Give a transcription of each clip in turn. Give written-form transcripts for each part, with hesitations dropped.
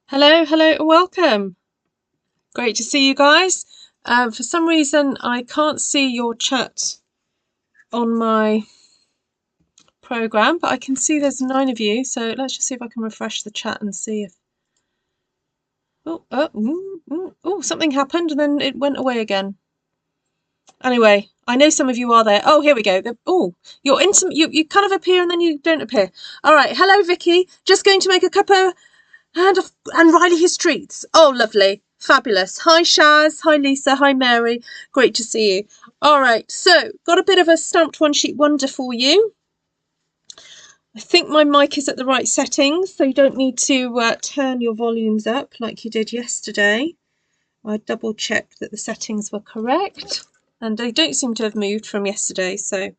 Hello, hello, and welcome. Great to see you guys. For some reason, I can't see your chat on my program, but I can see there's 9 of you. So let's just see if I can refresh the chat and see if. Oh, something happened and then it went away again. Anyway, I know some of you are there. Oh, here we go. You're you kind of appear and then you don't appear. All right. Hello, Vicky. Just going to make a cuppa and Riley his treats. Oh, lovely. Fabulous. Hi, Shaz. Hi, Lisa. Hi, Mary. Great to see you. All right. So, got a bit of a stamped one sheet wonder for you. I think my mic is at the right settings, so you don't need to turn your volumes up like you did yesterday. I double checked that the settings were correct, and they don't seem to have moved from yesterday, so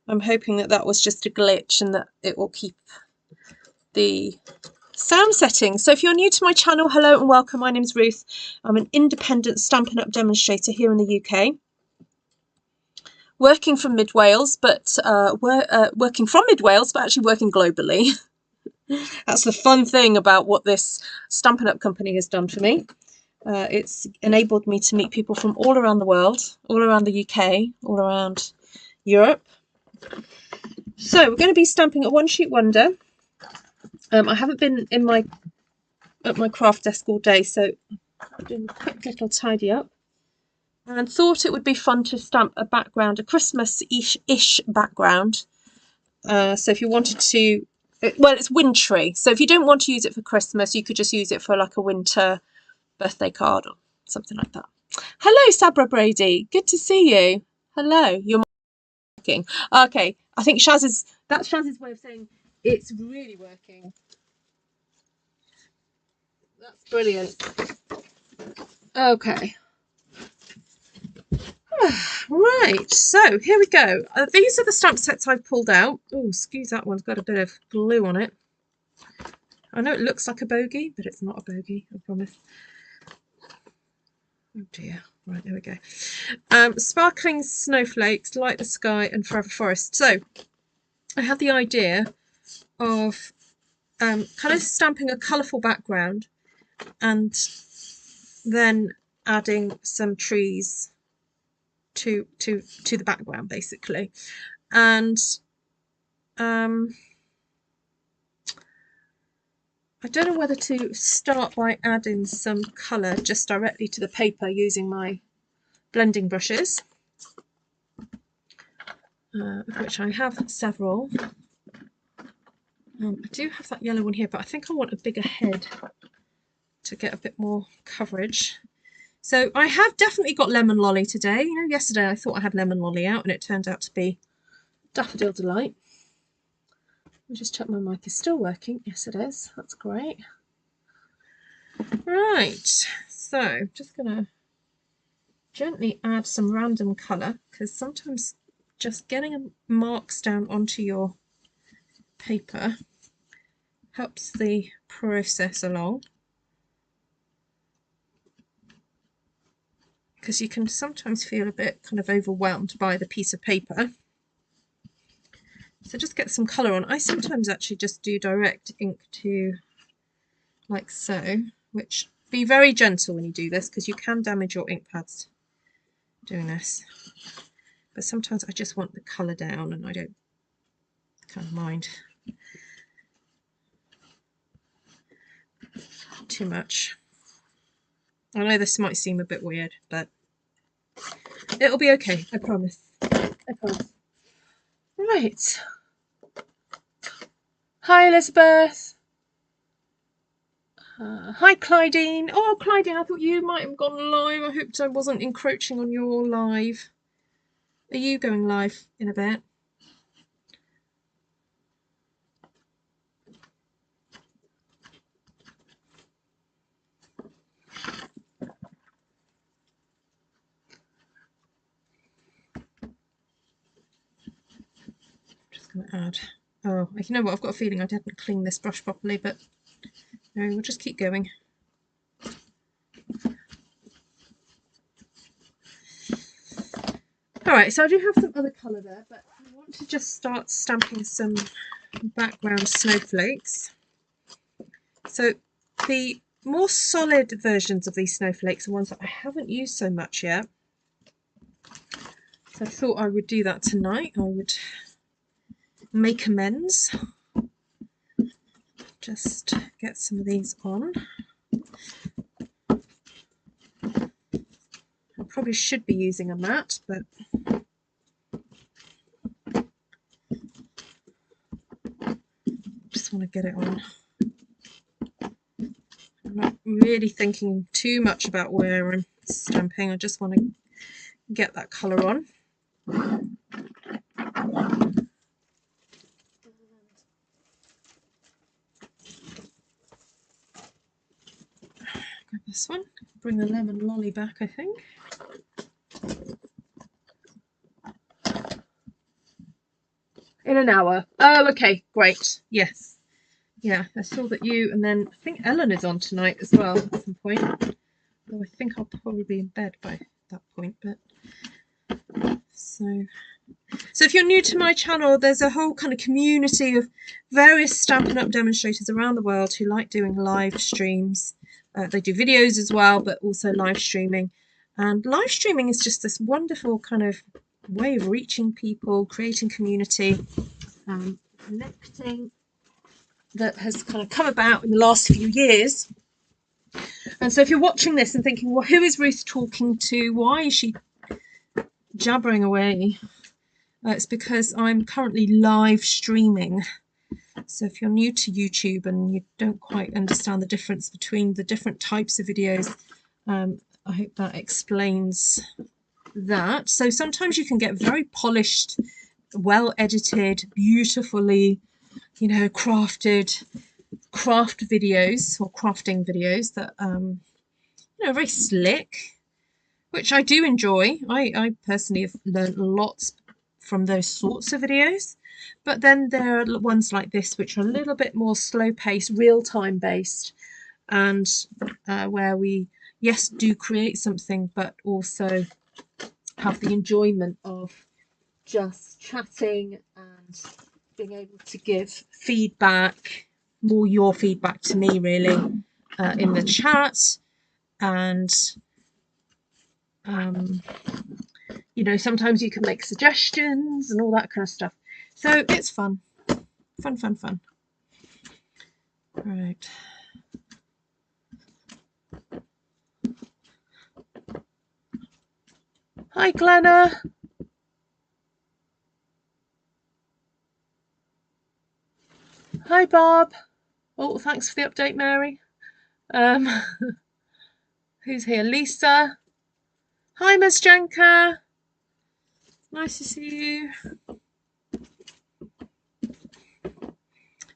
I'm hoping that that was just a glitch and that it will keep the sound settings. So if you're new to my channel, hello and welcome. My name's Ruth. I'm an independent Stampin' Up! Demonstrator here in the UK. Working from Mid Wales, but working from Mid Wales, but actually working globally. That's the fun thing about what this Stampin' Up! Company has done for me. It's enabled me to meet people from all around the world, all around the UK, all around Europe. So we're going to be stamping a one sheet wonder. I haven't been at my craft desk all day, so I'm doing a quick little tidy up. And thought it would be fun to stamp a background, a Christmas-ish background. So if you wanted to, well, it's wintry. So if you don't want to use it for Christmas, you could just use it for like a winter birthday card or something like that. Hello, Sabra Brady. Good to see you. Hello. You're working. Okay. I think that's Shaz's way of saying it's really working. That's brilliant. Okay. Right, so here we go. These are the stamp sets I've pulled out. Oh, excuse that one's got a bit of glue on it. I know it looks like a bogey, but it's not a bogey, I promise. Oh dear. Right, there we go. Sparkling Snowflakes, Light the Sky, and Forever Forest. So I had the idea of kind of stamping a colourful background and then adding some trees to the background, basically. And I don't know whether to start by adding some colour just directly to the paper using my blending brushes, which I have several. I do have that yellow one here, but I think I want a bigger head to get a bit more coverage. So I have definitely got Lemon Lolly today. You know, yesterday I thought I had Lemon Lolly out and it turned out to be Daffodil Delight. Let me just check my mic is still working. Yes, it is. That's great. Right, so just going to gently add some random colour, because sometimes just getting marks down onto your paper helps the process along, because you can sometimes feel a bit kind of overwhelmed by the piece of paper. So just get some colour on. I sometimes actually just do direct ink to, like so, which be very gentle when you do this, because you can damage your ink pads doing this. But sometimes I just want the colour down and I don't kind of mind too much. I know this might seem a bit weird, but it'll be okay, I promise. I promise. Right. Hi, Elizabeth. Hi, Clydine. Oh, Clydine, I thought you might have gone live. I hoped I wasn't encroaching on your live. Are you going live in a bit? Just going to add. Oh, you know what? I've got a feeling I didn't clean this brush properly, but no, we'll just keep going. Alright, so I do have some other colour there, but I want to just start stamping some background snowflakes. So the more solid versions of these snowflakes, the ones that I haven't used so much yet. So I thought I would do that tonight. I would make amends. Just get some of these on. I probably should be using a mat, but just want to get it on. I'm not really thinking too much about where I'm stamping. I just want to get that colour on. Grab this one. Bring the lemon lolly back, I think. In an hour. Oh, okay, great. Yes. Yeah, I saw that you, and then I think Ellen is on tonight as well at some point. Though I think I'll probably be in bed by that point, but so if you're new to my channel, there's a whole kind of community of various Stampin' Up! Demonstrators around the world who like doing live streams. They do videos as well, but also live streaming. And live streaming is just this wonderful kind of way of reaching people, creating community, connecting, that has kind of come about in the last few years. And so if you're watching this and thinking, well, who is Ruth talking to? Why is she jabbering away? It's because I'm currently live streaming. So if you're new to YouTube and you don't quite understand the difference between the different types of videos, I hope that explains that. So sometimes you can get very polished, well edited, beautifully, you know, crafted craft videos or crafting videos that you know, very slick, which I do enjoy. I personally have learned lots from those sorts of videos. But then there are ones like this which are a little bit more slow paced, real-time based, and where we, yes, do create something, but also have the enjoyment of just chatting and being able to give feedback, more your feedback to me really, in the chat. And you know, sometimes you can make suggestions and all that kind of stuff. So it's fun. Fun. Right. Hi, Glenna. Hi, Bob. Oh, thanks for the update, Mary. Who's here? Lisa. Hi, Ms. Janka. Nice to see you.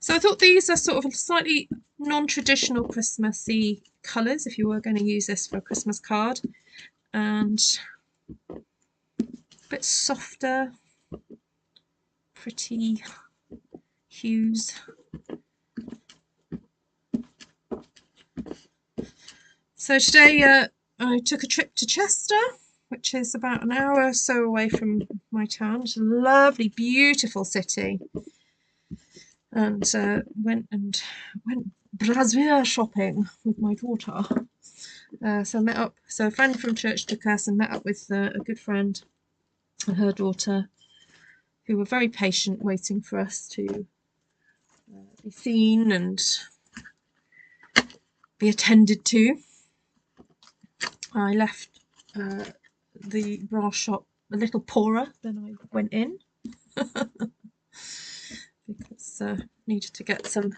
So I thought these are sort of slightly non-traditional Christmassy colours if you were going to use this for a Christmas card, and a bit softer, pretty hues. So today I took a trip to Chester, which is about an hour or so away from my town. It's a lovely, beautiful city. And went brassiere shopping with my daughter. So I met up. So a friend from church took us and met up with a good friend and her daughter, who were very patient, waiting for us to be seen and be attended to. I left the bra shop a little poorer than I went in. Because needed to get some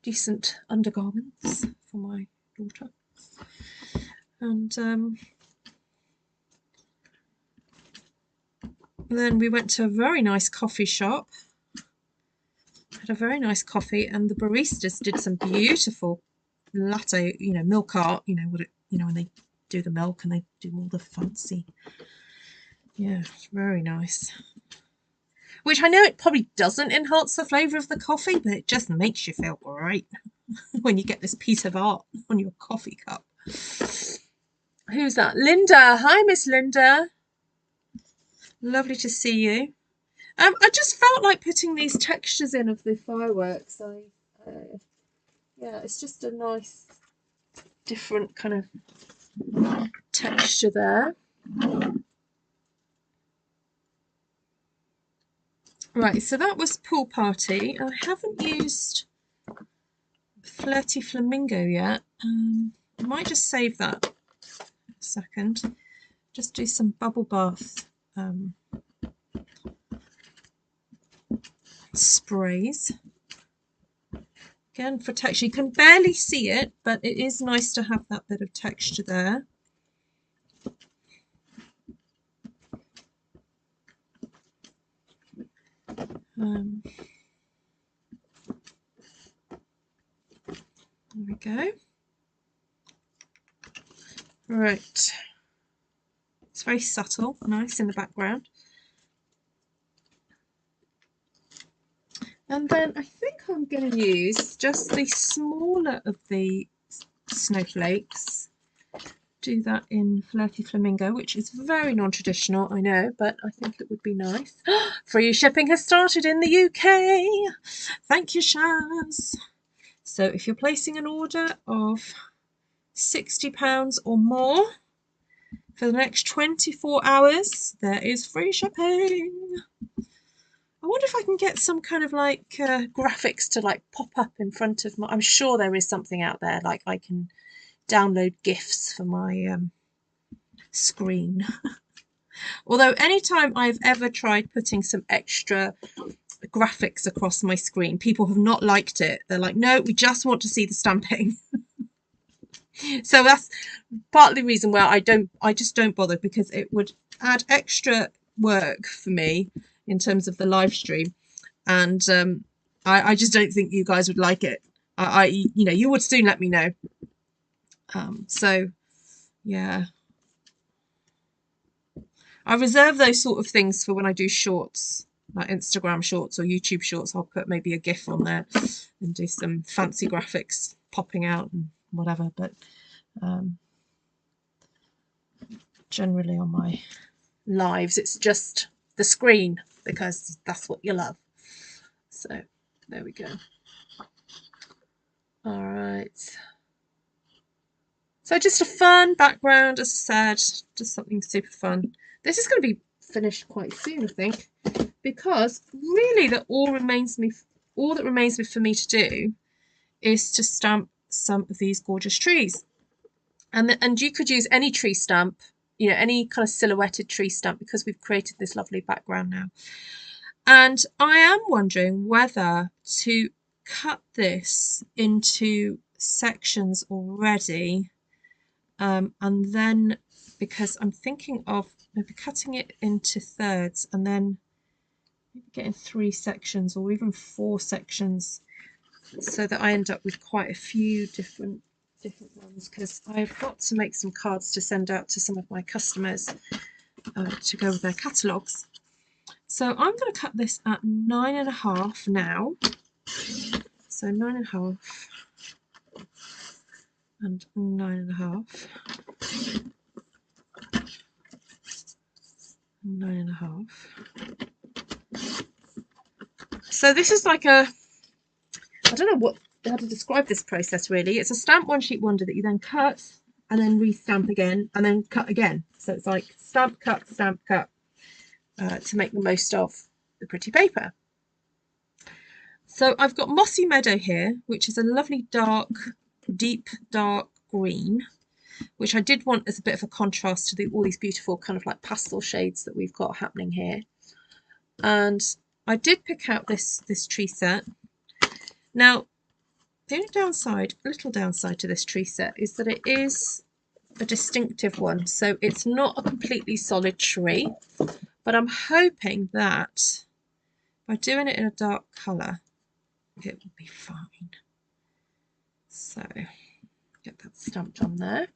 decent undergarments for my daughter. And then we went to a very nice coffee shop, had a very nice coffee, and the baristas did some beautiful latte, you know, milk art, you know, what it, you know, when they do the milk and they do all the fancy, yeah, it's very nice. Which I know it probably doesn't enhance the flavour of the coffee, but it just makes you feel great when you get this piece of art on your coffee cup. Who's that? Linda. Hi, Miss Linda. Lovely to see you. I just felt like putting these textures in of the fireworks. Yeah, it's just a nice different kind of texture there. Right, so that was Pool Party. I haven't used Flirty Flamingo yet. I might just save that a second. Just do some bubble bath sprays. Again, for texture. You can barely see it, but it is nice to have that bit of texture there. There we go. Right. It's very subtle, nice in the background. And then I think I'm going to use just the smaller of the snowflakes. Do that in Flirty Flamingo, which is very non-traditional, I know, but I think it would be nice. Free shipping has started in the UK. Thank you, Shaz. So if you're placing an order of £60 or more for the next 24 hours, there is free shipping. I wonder if I can get some kind of like graphics to like pop up in front of my... I'm sure there is something out there, like I can download GIFs for my screen. Although anytime I've ever tried putting some extra graphics across my screen, people have not liked it. They're like, no, we just want to see the stamping. So that's partly the reason why I just don't bother, because it would add extra work for me in terms of the live stream, and I just don't think you guys would like it. You know, you would soon let me know. So yeah, I reserve those sort of things for when I do shorts, like Instagram shorts or YouTube shorts. I'll put maybe a GIF on there and do some fancy graphics popping out and whatever, but generally on my lives it's just the screen, because that's what you love. So there we go. All right, so just a fun background, as I said, just something super fun. This is going to be finished quite soon, I think, because really that all that remains for me to do is to stamp some of these gorgeous trees. And you could use any tree stamp, you know, any kind of silhouetted tree stamp, because we've created this lovely background now. And I am wondering whether to cut this into sections already, and then, because I'm thinking of maybe cutting it into thirds and then maybe getting 3 sections or even 4 sections, so that I end up with quite a few different ones, because I've got to make some cards to send out to some of my customers to go with their catalogues. So I'm going to cut this at 9.5 now. So 9.5 and 9.5, 9.5. So this is like a, I don't know how to describe this process really. It's a stamp one sheet wonder that you then cut and then re-stamp again and then cut again. So it's like stamp, cut, to make the most of the pretty paper. So I've got Mossy Meadow here, which is a lovely dark, deep dark green, which I did want as a bit of a contrast to all these beautiful kind of like pastel shades that we've got happening here. And I did pick out this tree set. Now, the only little downside to this tree set is that it is a distinctive one. So it's not a completely solid tree, but I'm hoping that by doing it in a dark colour, it will be fine. So get that stamped on there.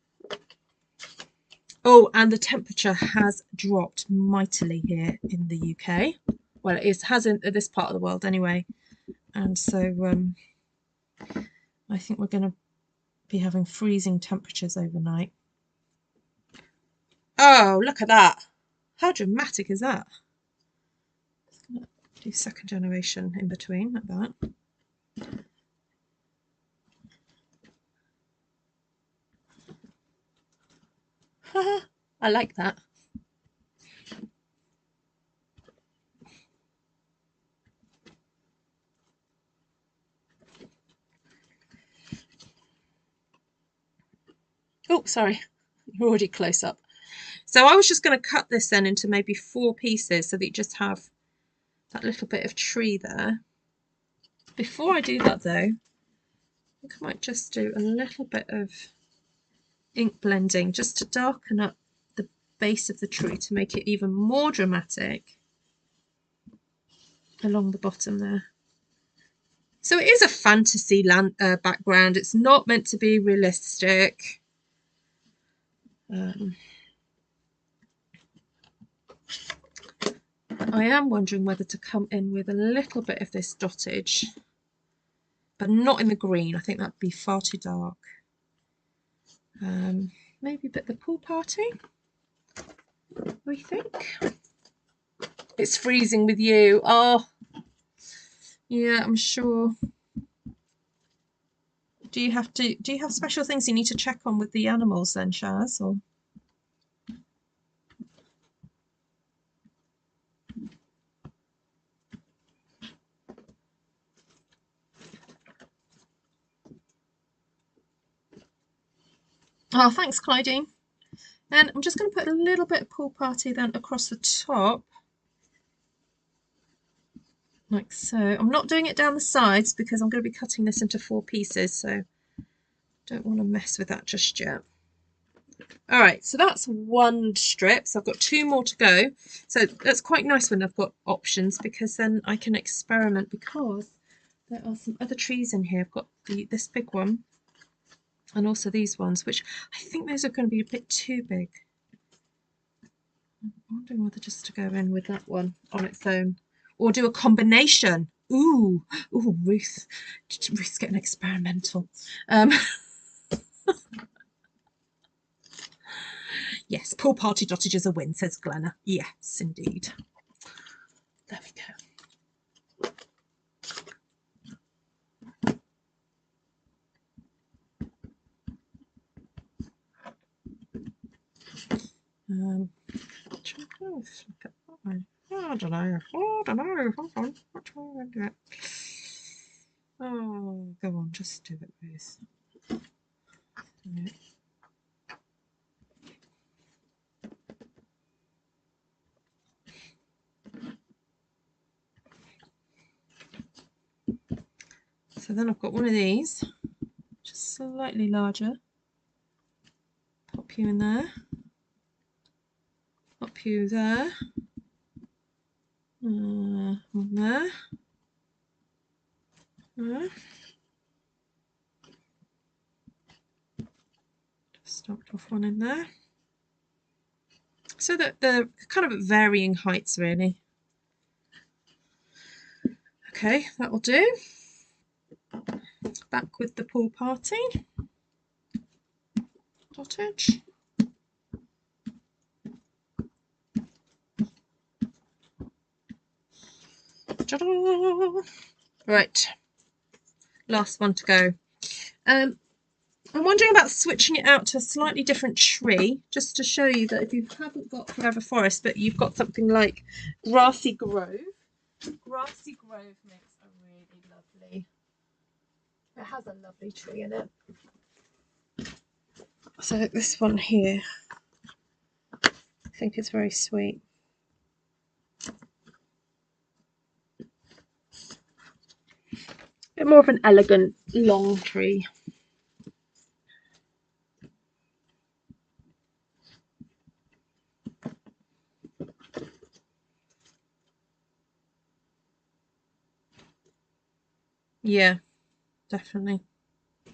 Oh, and the temperature has dropped mightily here in the UK. Well, it has in this part of the world anyway. And so I think we're going to be having freezing temperatures overnight. Oh, look at that. How dramatic is that? Just going to do second generation in between, like that. I like that. Oh, sorry, you're already close up. So I was just going to cut this then into maybe 4 pieces so that you just have that little bit of tree there. Before I do that though, I think I might just do a little bit of ink blending just to darken up the base of the tree to make it even more dramatic along the bottom there. So it is a fantasy background. It's not meant to be realistic. I am wondering whether to come in with a little bit of this dottage, but not in the green. I think that'd be far too dark. Maybe a bit of the pool party. What do you think? It's freezing with you. Oh, yeah, I'm sure. Do you have special things you need to check on with the animals then, Shaz? Or oh, thanks, Clydine. And I'm just going to put a little bit of pool party then across the top. Like so. I'm not doing it down the sides because I'm going to be cutting this into 4 pieces, so don't want to mess with that just yet. All right, so that's 1 strip. So I've got 2 more to go. So that's quite nice when I've got options because then I can experiment because there are some other trees in here. I've got this big one and also these ones, which I think those are going to be a bit too big. I'm wondering whether just to go in with that one on its own or do a combination. Ooh, Ruth's getting experimental. Yes, pool party dottage is a win, says Glenna. Yes, indeed. There we go. I don't know. Hold on. What way I do it? Oh, go on, just do it, Ruth. Yeah. So then I've got one of these, just slightly larger. Pop you in there. Pop you there. One there. Just stopped off one in there. So that they're kind of at varying heights, really. Okay, that'll do. Back with the pool party. Dottage. Right, last one to go. I'm wondering about switching it out to a slightly different tree, just to show you that if you haven't got Forever Forest, but you've got something like Grassy Grove. Grassy Grove makes a really lovely, it has a lovely tree in it. So this one here, I think is very sweet. A bit more of an elegant long tree. Yeah, definitely. A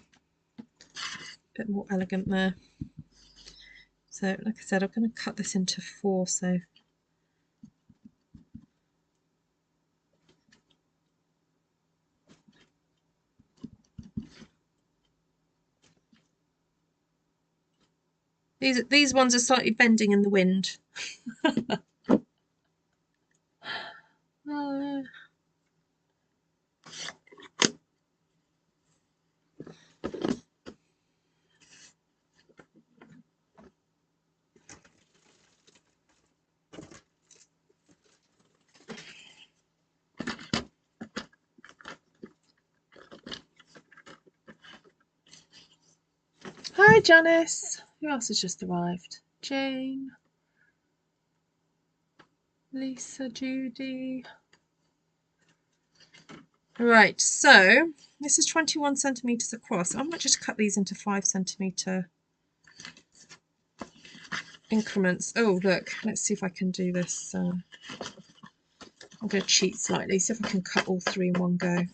bit more elegant there. So like I said, I'm going to cut this into 4, so these ones are slightly bending in the wind. Hi, Janice. Who else has just arrived? Jane, Lisa, Judy. Right, so this is 21 centimetres across. I might just cut these into 5 centimetre increments. Oh, look, let's see if I can do this. I'm going to cheat slightly, see if I can cut all 3 in one go.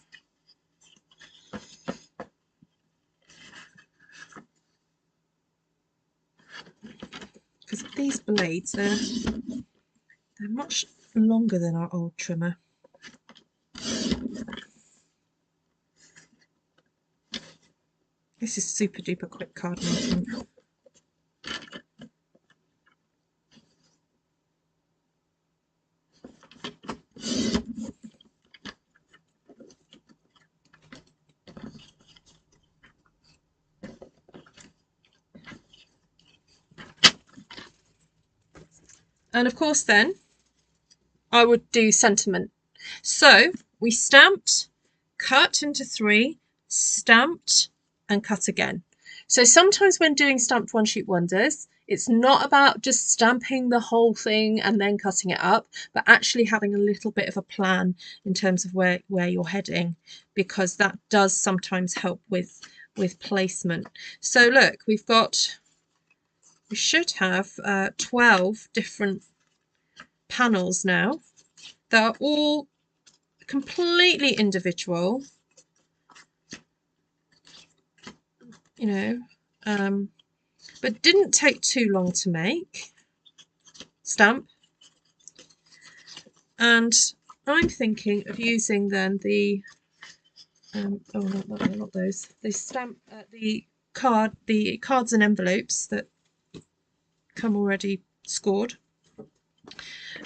Because these blades, they're much longer than our old trimmer. This is super duper quick card making. And of course then I would do sentiment. So we stamped, cut into 3, stamped and cut again. So sometimes when doing stamped one sheet wonders, it's not about just stamping the whole thing and then cutting it up, but actually having a little bit of a plan in terms of where you're heading, because that does sometimes help with placement. So look, we should have 12 different panels now. They're all completely individual, you know, but didn't take too long to make. Stamp. And I'm thinking of using then the oh not those. The stamp the cards and envelopes that come already scored,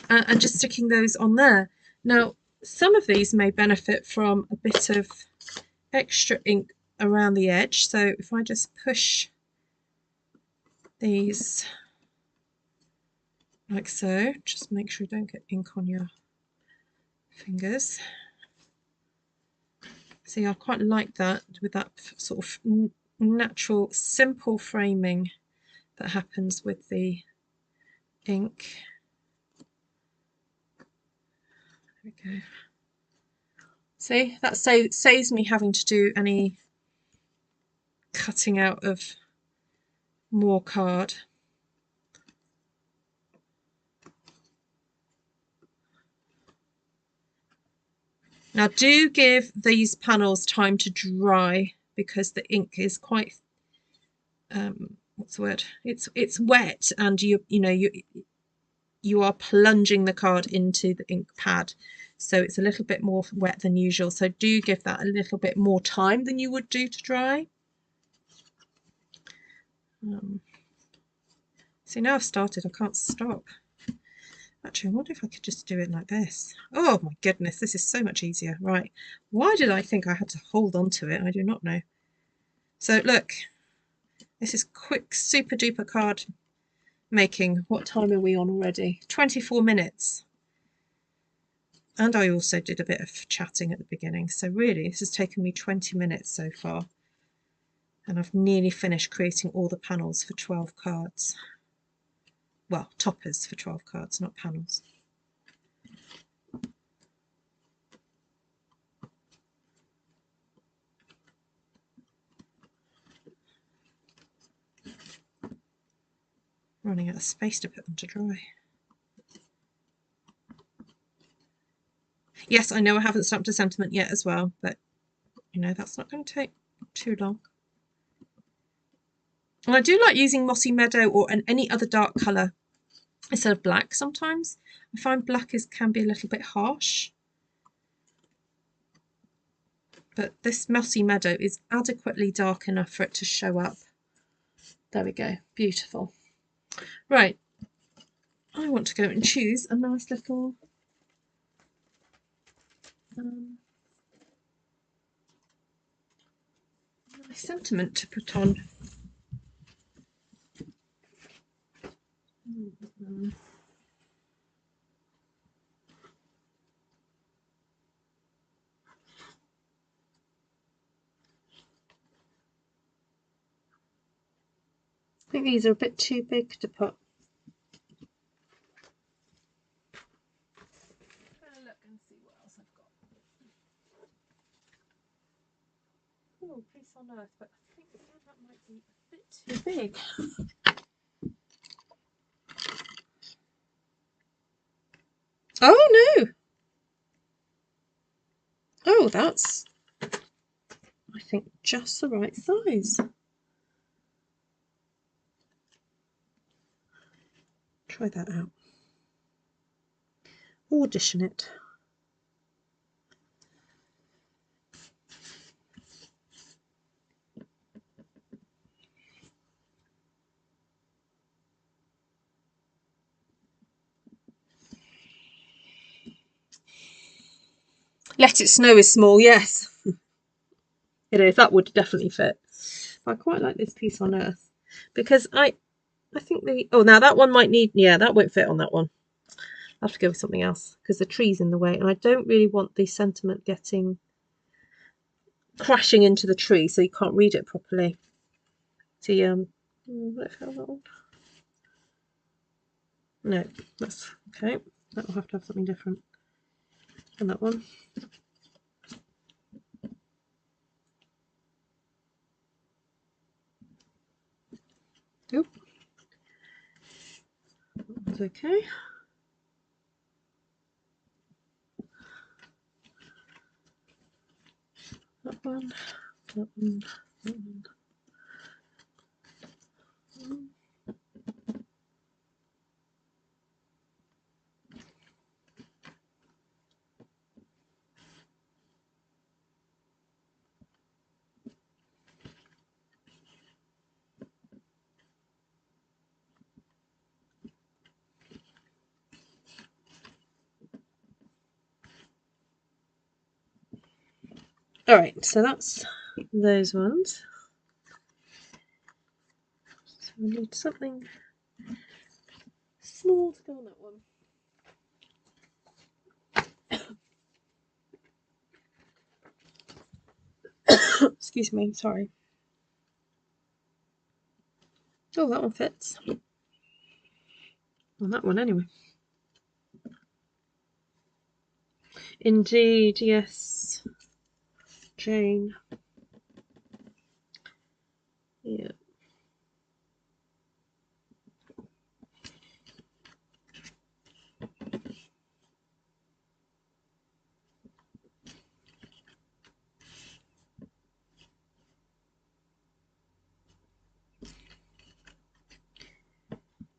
and just sticking those on there. Now some of these may benefit from a bit of extra ink around the edge, so if I just push these like so, just make sure you don't get ink on your fingers. See, I quite like that, with that sort of natural simple framing that happens with the ink. There we go. See, that saves me having to do any cutting out of more card. Now do give these panels time to dry, because the ink is quite what's the word, it's wet, and you are plunging the card into the ink pad, so it's a little bit more wet than usual, so do give that a little bit more time than you would do to dry. See, now I've started, I can't stop. Actually, I wonder if I could just do it like this. Oh my goodness, this is so much easier. Right, why did I think I had to hold on to it? I do not know. So look, this is quick super duper card making. What time are we on already? 24 minutes. And I also did a bit of chatting at the beginning, so really this has taken me 20 minutes so far, and I've nearly finished creating all the panels for 12 cards. Well, toppers for 12 cards, not panels. Running out of space to put them to dry. Yes, I know I haven't stamped a sentiment yet as well, but you know, that's not going to take too long. And I do like using Mossy Meadow or any other dark colour instead of black sometimes. I find black can be a little bit harsh, but this Mossy Meadow is adequately dark enough for it to show up. There we go, beautiful. Right, I want to go and choose a nice little nice sentiment to put on. think these are a bit too big to put. Look and see what else I've got. Oh, Peace on Earth, but I think that might be a bit too big. Oh no! Oh, that's, I think, just the right size. Try that out. Audition it. Let It Snow is small, yes. It is, that would definitely fit. But I quite like this Piece on Earth because I think now that one might need, yeah, that won't fit on that one. I'll have to go with something else because the tree's in the way and I don't really want the sentiment getting crashing into the tree so you can't read it properly. See, will it fit on that one? No, that's okay. That will have to have something different. And that one. Oop. That one's okay. That one, that one, that one. All right, so that's those ones. So we need something small to go on that one. Excuse me, sorry. Oh, that one fits. On that one anyway. Indeed, yes. Jane. Yeah.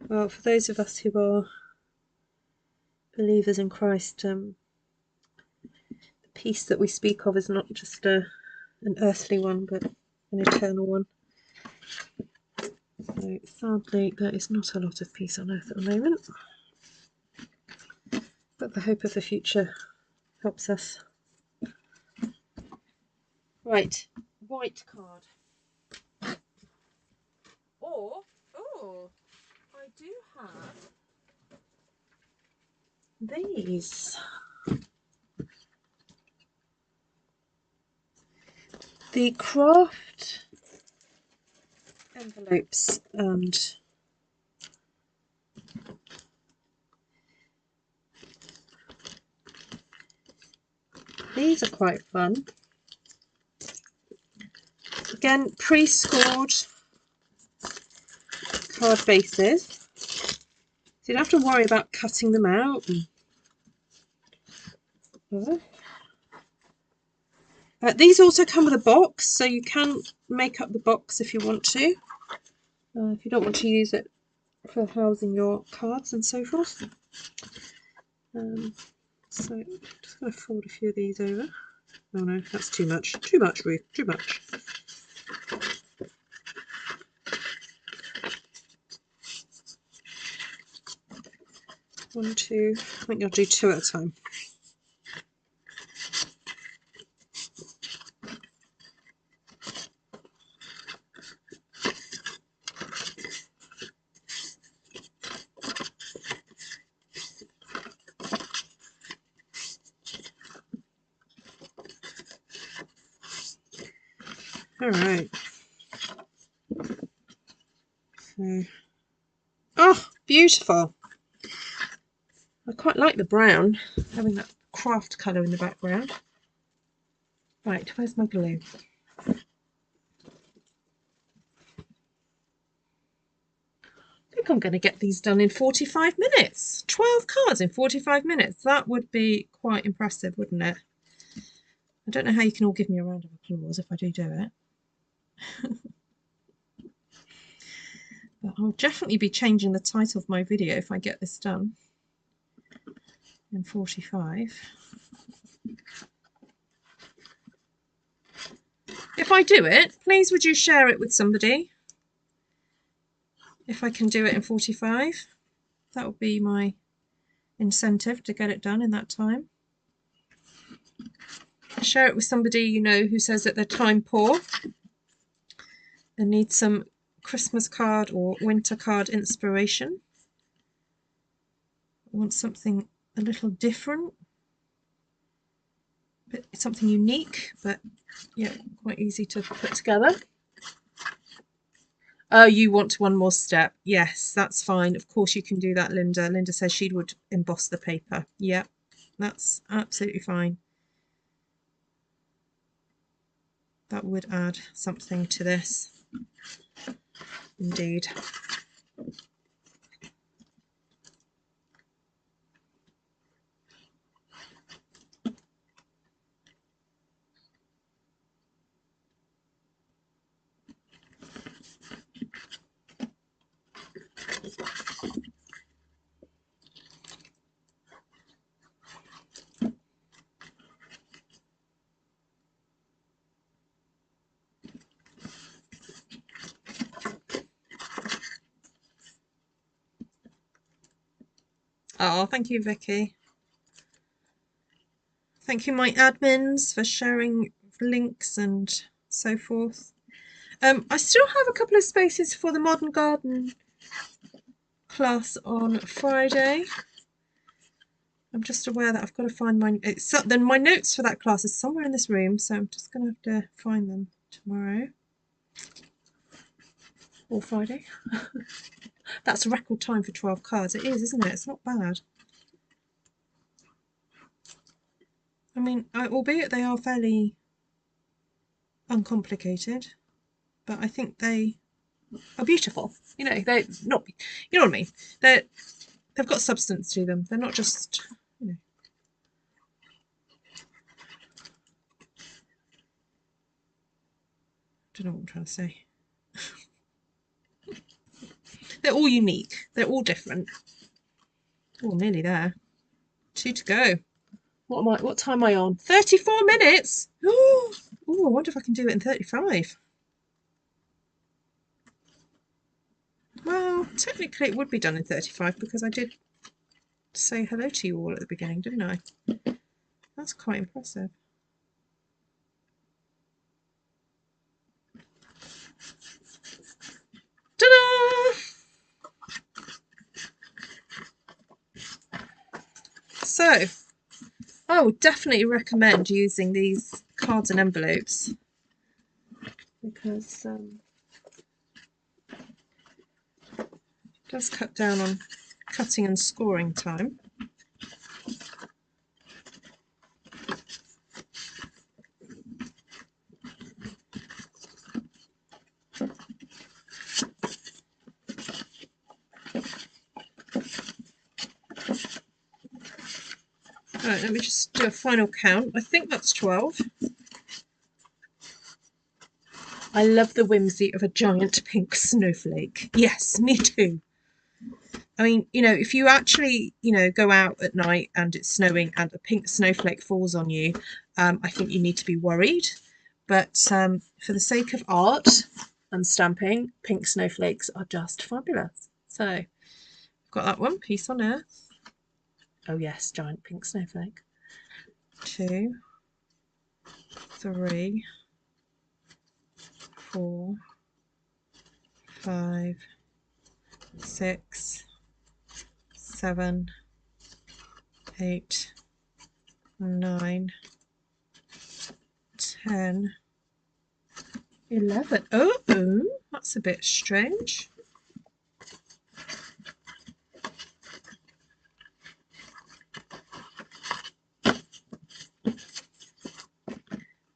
Well, for those of us who are believers in Christ, the peace that we speak of is not just an earthly one, but an eternal one. So sadly, there is not a lot of peace on earth at the moment, but the hope of the future helps us. Right, white card. Or, oh, I do have these. The craft envelopes, and these are quite fun. Again, pre-scored card bases, so you don't have to worry about cutting them out. These also come with a box, so you can make up the box if you want to, if you don't want to use it for housing your cards and so forth. So I'm just going to fold a few of these over. Oh no, that's too much. Too much, Ruth. Too much. One, two. I think I'll do two at a time. All right. So So, oh, beautiful. I quite like the brown, having that craft colour in the background. Right, where's my glue? I think I'm going to get these done in 45 minutes. 12 cards in 45 minutes. That would be quite impressive, wouldn't it? I don't know how you can all give me a round of applause if I do it. But I'll definitely be changing the title of my video if I get this done in 45. If I do it, please would you share it with somebody? If I can do it in 45, that would be my incentive to get it done in that time. Share it with somebody you know who says that they're time poor and needs some Christmas card or winter card inspiration. I want something a little different, but something unique, but yeah, quite easy to put together. Oh, you want one more step? Yes, that's fine. Of course you can do that, Linda. Linda says she would emboss the paper. Yeah, that's absolutely fine. That would add something to this. Indeed. Oh, thank you, Vicky. Thank you, my admins, for sharing links and so forth. I still have a couple of spaces for the Modern Garden class on Friday. I'm just aware that I've got to find then my notes for that class is somewhere in this room, so I'm just going to have to find them tomorrow or Friday. That's a record time for 12 cards. It is, isn't it? It's not bad. I mean, albeit they are fairly uncomplicated, but I think they are beautiful. You know, they're not, you know what I mean? They've got substance to them. They're not just, you know. I don't know what I'm trying to say. They're all unique. They're all different. Oh, nearly there. 2 to go. What time am I on? 34 minutes. Oh, I wonder if I can do it in 35. Well, technically it would be done in 35 because I did say hello to you all at the beginning, didn't I? That's quite impressive. Ta-da! So, I would definitely recommend using these cards and envelopes because it does cut down on cutting and scoring time. Right, let me just do a final count. I think that's 12. I love the whimsy of a giant pink snowflake. Yes, me too. I mean, you know, if you actually, you know, go out at night and it's snowing and a pink snowflake falls on you, I think you need to be worried. But for the sake of art and stamping, pink snowflakes are just fabulous. So I've got that one, Peace on Earth. Oh yes, giant pink snowflake. 2, 3, 4, 5, 6, 7, 8, 9, 10, 11. Oh, that's a bit strange.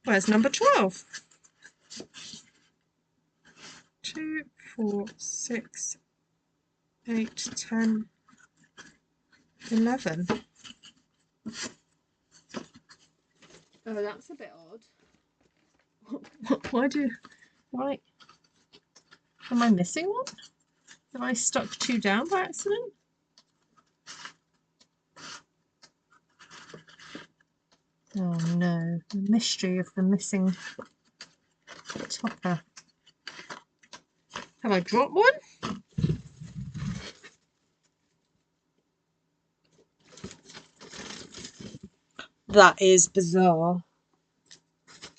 Where's number 12? 2, 4, 6, 8, 10, 11. Oh, that's a bit odd. Why? Am I missing one? Have I stuck 2 down by accident? Oh no, the mystery of the missing topper. Have I dropped one? That is bizarre.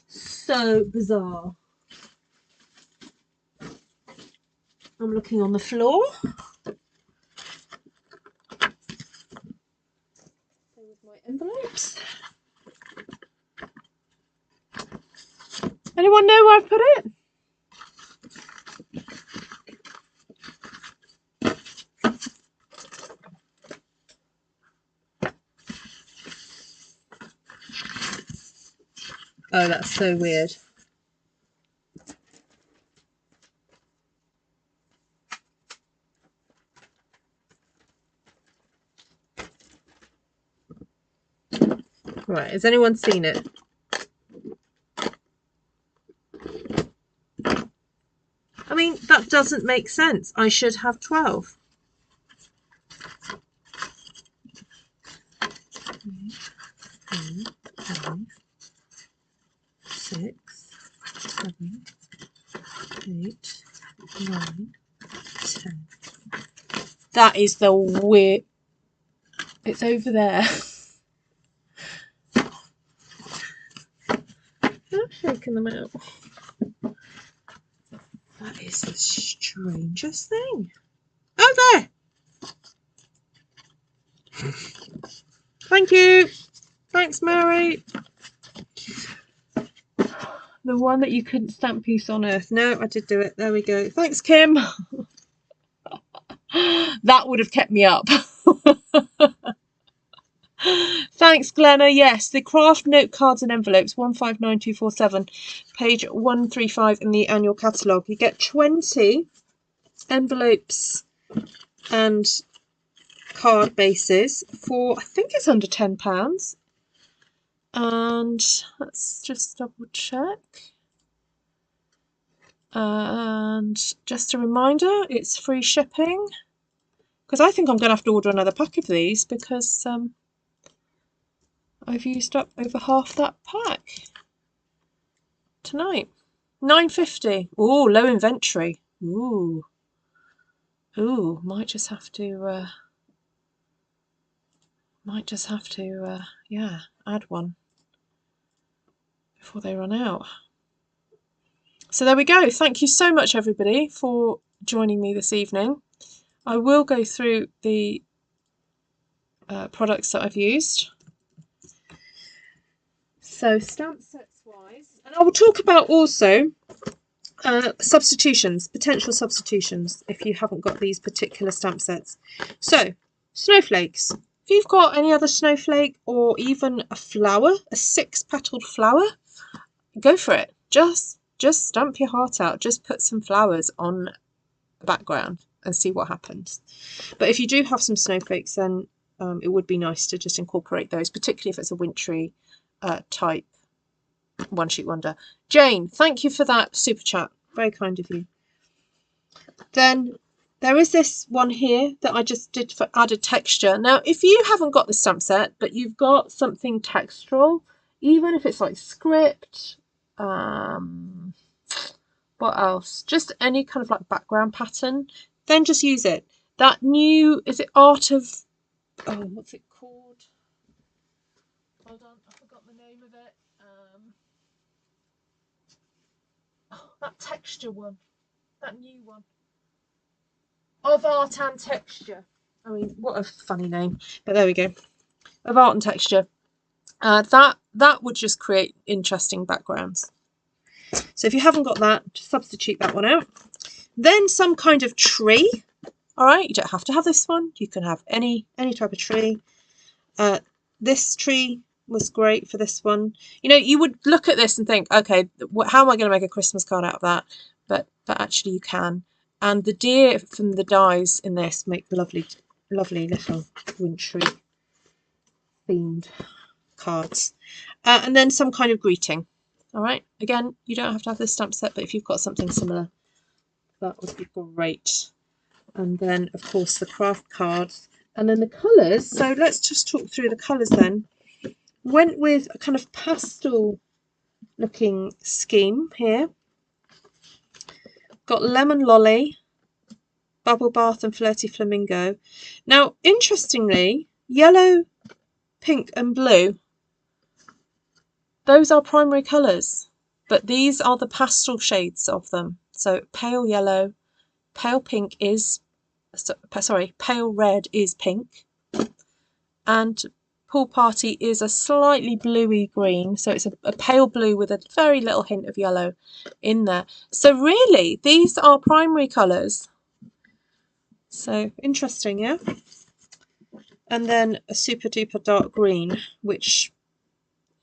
So bizarre. I'm looking on the floor. With my envelopes. Anyone know where I've put it? Oh, that's so weird. Right, has anyone seen it? I mean, that doesn't make sense. I should have 12. 3, 4, 5, 6, 7, 8, 9, 10. That is the weird. It's over there. I'm shaking them out. That is the strangest thing. Oh, there. Thank you. Thanks, Mary. The one that you couldn't stamp Peace on Earth. No, I did do it. There we go. Thanks, Kim. That would have kept me up. Thanks, Glenna. Yes, the craft note cards and envelopes, 159247, page 135 in the annual catalogue. You get 20 envelopes and card bases for, I think it's under £10. And let's just double check. And just a reminder, it's free shipping. Because I think I'm going to have to order another pack of these because I've used up over half that pack tonight. £9.50. Oh, low inventory. Ooh, might just have to yeah, add one before they run out. So there we go. Thank you so much, everybody, for joining me this evening. I will go through the products that I've used. So stamp sets wise, and I will talk about also substitutions, potential substitutions if you haven't got these particular stamp sets. So snowflakes. If you've got any other snowflake or even a flower, a 6-petaled flower, go for it. Just stamp your heart out. Just put some flowers on the background and see what happens. But if you do have some snowflakes, then it would be nice to just incorporate those, particularly if it's a wintry type one sheet wonder. Jane, thank you for that super chat. Very kind of you. Then there is this one here that I just did for added texture. Now, if you haven't got the stamp set, but you've got something textural, even if it's like script, what else? Just any kind of like background pattern, then just use it. That new, is it Art of, oh, what's it called? Hold on, I forgot the name of it. Oh, that texture one, that new one. Of Art and Texture. I mean, what a funny name, but there we go. Of Art and Texture. That would just create interesting backgrounds. So if you haven't got that, just substitute that one out. Then some kind of tree. All right, you don't have to have this one. You can have any type of tree. This tree was great for this one. You know, you would look at this and think, okay, how am I going to make a Christmas card out of that? But actually you can. And the deer from the dies in this make lovely, lovely little wintry themed cards. And then some kind of greeting. All right. Again, you don't have to have this stamp set, but if you've got something similar, that would be great. And then, of course, the craft cards. And then the colours. So let's just talk through the colours then. Went with a kind of pastel looking scheme here. Got Lemon Lolly, Bubble Bath and Flirty Flamingo. Now, interestingly, yellow, pink and blue, those are primary colours, but these are the pastel shades of them. So pale yellow, pale pink is, sorry, pale red is pink, and Pool Party is a slightly bluey green, so it's a pale blue with a very little hint of yellow in there. So really, these are primary colours. So interesting, yeah? And then a super duper dark green, which,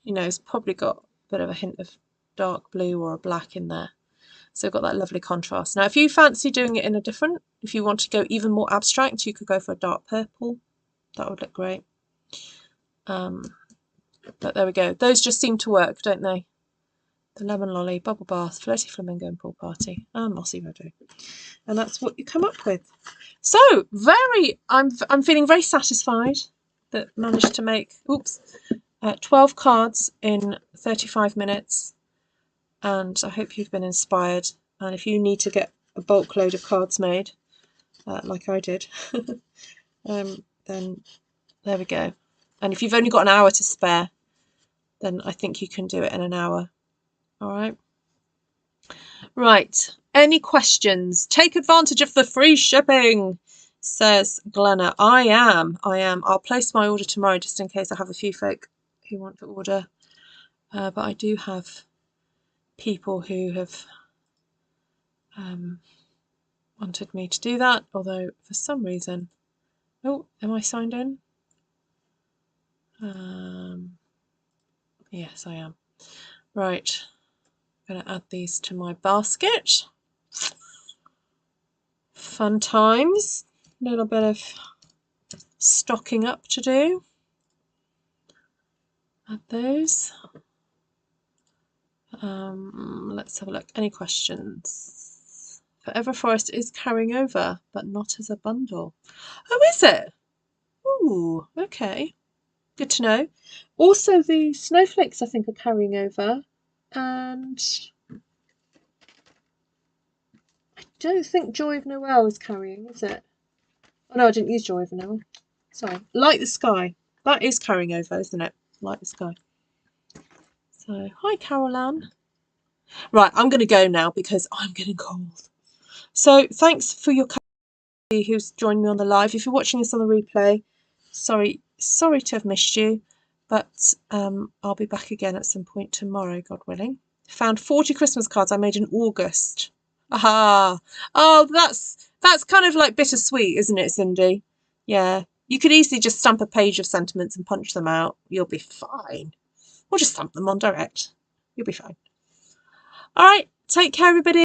you know, has probably got a bit of a hint of dark blue or a black in there. So we've got that lovely contrast. Now, if you fancy doing it in a different, if you want to go even more abstract, you could go for a dark purple. That would look great. But there we go. Those just seem to work, don't they? The Lemon Lolly, Bubble Bath, Flirty Flamingo and Pool Party, and Mossy Meadow. And that's what you come up with. So I'm feeling very satisfied that managed to make 12 cards in 35 minutes. And I hope you've been inspired. And if you need to get a bulk load of cards made, like I did, then there we go. And if you've only got an hour to spare, then I think you can do it in an hour. All right. Right. Any questions? Take advantage of the free shipping, says Glenna. I am. I'll place my order tomorrow just in case I have a few folk who want to order. But I do have people who have wanted me to do that, although for some reason... Oh, am I signed in? Yes, I am. Right. I'm going to add these to my basket. Fun times. A little bit of stocking up to do. Add those. Let's have a look. Any questions? Forever Forest is carrying over, but not as a bundle. Oh, is it? Ooh, okay. Good to know. Also, the Snowflakes, I think, are carrying over. And I don't think Joy of Noel is carrying, is it? Oh, no, I didn't use Joy of Noel. Sorry. Light the Sky. That is carrying over, isn't it? Light the Sky. So, hi, Carol Ann. Right, I'm going to go now because I'm getting cold. So, thanks for your company who's joined me on the live. If you're watching this on the replay, sorry to have missed you, but I'll be back again at some point tomorrow, God willing. Found 40 Christmas cards I made in August. Aha! Oh, that's kind of like bittersweet, isn't it, Cindy? Yeah. You could easily just stamp a page of sentiments and punch them out. You'll be fine. Or just stamp them on direct. You'll be fine. All right. Take care, everybody.